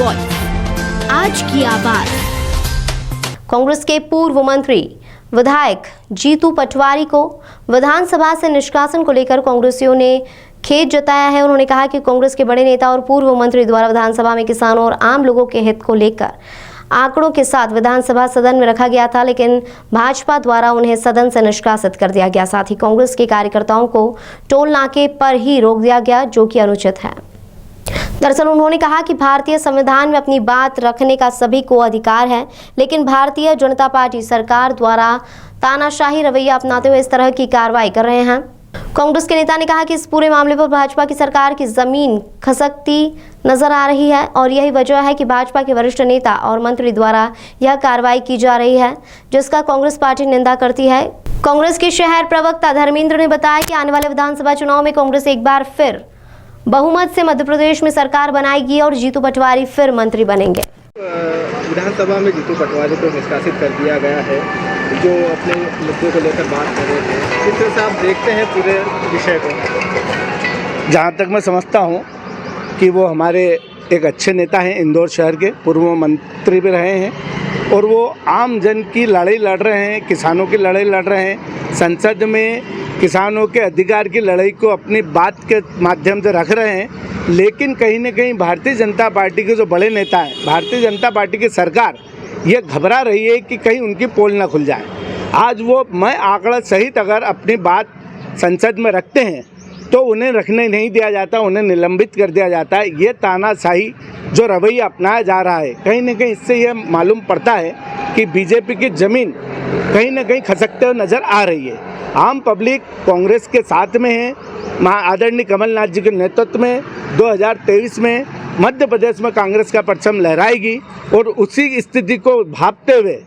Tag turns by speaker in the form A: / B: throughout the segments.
A: Voice, आज की आवाज।
B: कांग्रेस के पूर्व मंत्री विधायक जीतू पटवारी को विधानसभा से निष्कासन को लेकर कांग्रेसियों ने खेद जताया है। उन्होंने कहा कि कांग्रेस के बड़े नेता और पूर्व मंत्री द्वारा विधानसभा में किसानों और आम लोगों के हित को लेकर आंकड़ों के साथ विधानसभा सदन में रखा गया था, लेकिन भाजपा द्वारा उन्हें सदन से निष्कासित कर दिया गया। साथ ही कांग्रेस के कार्यकर्ताओं को टोल नाके पर ही रोक दिया गया, जो कि अनुचित है। दरअसल उन्होंने कहा कि भारतीय संविधान में अपनी बात रखने का सभी को अधिकार है, लेकिन भारतीय जनता पार्टी सरकार द्वारा तानाशाही रवैया अपनाते हुए इस तरह की कार्रवाई कर रहे हैं। कांग्रेस के नेता ने कहा कि इस पूरे मामले पर भाजपा की सरकार की जमीन खसकती नजर आ रही है और यही वजह है कि भाजपा के वरिष्ठ नेता और मंत्री द्वारा यह कार्रवाई की जा रही है, जिसका कांग्रेस पार्टी निंदा करती है। कांग्रेस के शहर प्रवक्ता धर्मेंद्र ने बताया कि आने वाले विधानसभा चुनाव में कांग्रेस एक बार फिर बहुमत से मध्य प्रदेश में सरकार बनाएगी और जीतू पटवारी फिर मंत्री बनेंगे।
C: विधानसभा में जीतू पटवारी को निष्कासित कर दिया गया है, जो अपने मुद्दे को लेकर बात कर रहे थे। किस तरह से आप देखते हैं पूरे विषय को?
D: जहाँ तक मैं समझता हूँ कि वो हमारे एक अच्छे नेता हैं, इंदौर शहर के पूर्व मंत्री भी रहे हैं और वो आम जन की लड़ाई लड़ रहे हैं, किसानों की लड़ाई लड़ रहे हैं। संसद में किसानों के अधिकार की लड़ाई को अपनी बात के माध्यम से रख रहे हैं, लेकिन कहीं न कहीं भारतीय जनता पार्टी के जो बड़े नेता हैं, भारतीय जनता पार्टी की सरकार ये घबरा रही है कि कहीं उनकी पोल ना खुल जाए। आज वो मैं आंकड़ा सहित अगर अपनी बात संसद में रखते हैं तो उन्हें रखने नहीं दिया जाता, उन्हें निलंबित कर दिया जाता है। ये तानाशाही जो रवैया अपनाया जा रहा है, कहीं न कहीं इससे यह मालूम पड़ता है कि बीजेपी की ज़मीन कहीं न कहीं खसकते हुए नज़र आ रही है। आम पब्लिक कांग्रेस के साथ में है। आदरणीय कमलनाथ जी के नेतृत्व में 2023 में मध्य प्रदेश में कांग्रेस का परचम लहराएगी और उसी स्थिति को भांपते हुए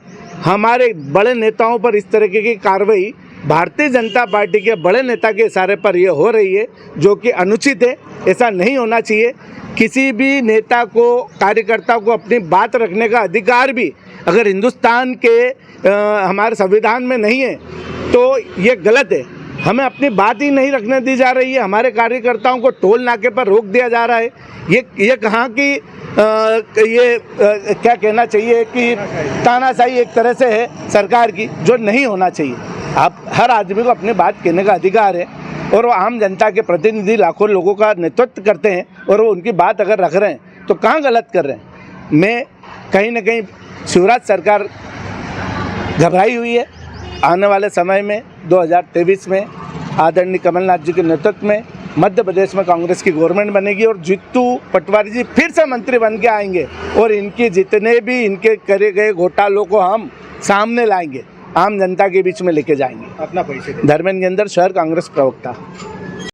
D: हमारे बड़े नेताओं पर इस तरीके की कार्रवाई भारतीय जनता पार्टी के बड़े नेता के इशारे पर यह हो रही है, जो कि अनुचित है। ऐसा नहीं होना चाहिए। किसी भी नेता को, कार्यकर्ता को अपनी बात रखने का अधिकार भी अगर हिंदुस्तान के हमारे संविधान में नहीं है तो ये गलत है। हमें अपनी बात ही नहीं रखने दी जा रही है। हमारे कार्यकर्ताओं को टोल नाके पर रोक दिया जा रहा है। ये कहाँ की क्या कहना चाहिए कि तानाशाही एक तरह से है सरकार की, जो नहीं होना चाहिए। आप हर आदमी को अपनी बात कहने का अधिकार है और वो आम जनता के प्रतिनिधि लाखों लोगों का नेतृत्व करते हैं और वो उनकी बात अगर रख रहे हैं तो कहाँ गलत कर रहे हैं। मैं कहीं ना कहीं शिवराज सरकार घबराई हुई है। आने वाले समय में 2023 में आदरणीय कमलनाथ जी के नेतृत्व में मध्य प्रदेश में कांग्रेस की गवर्नमेंट बनेगी और जीतू पटवारी जी फिर से मंत्री बन के आएंगे और इनके जितने भी इनके करे गए घोटालों को हम सामने लाएंगे, आम जनता के बीच में लेके जाएंगे।
C: अपना परिचय।
D: धर्मेंद्र, शहर कांग्रेस प्रवक्ता।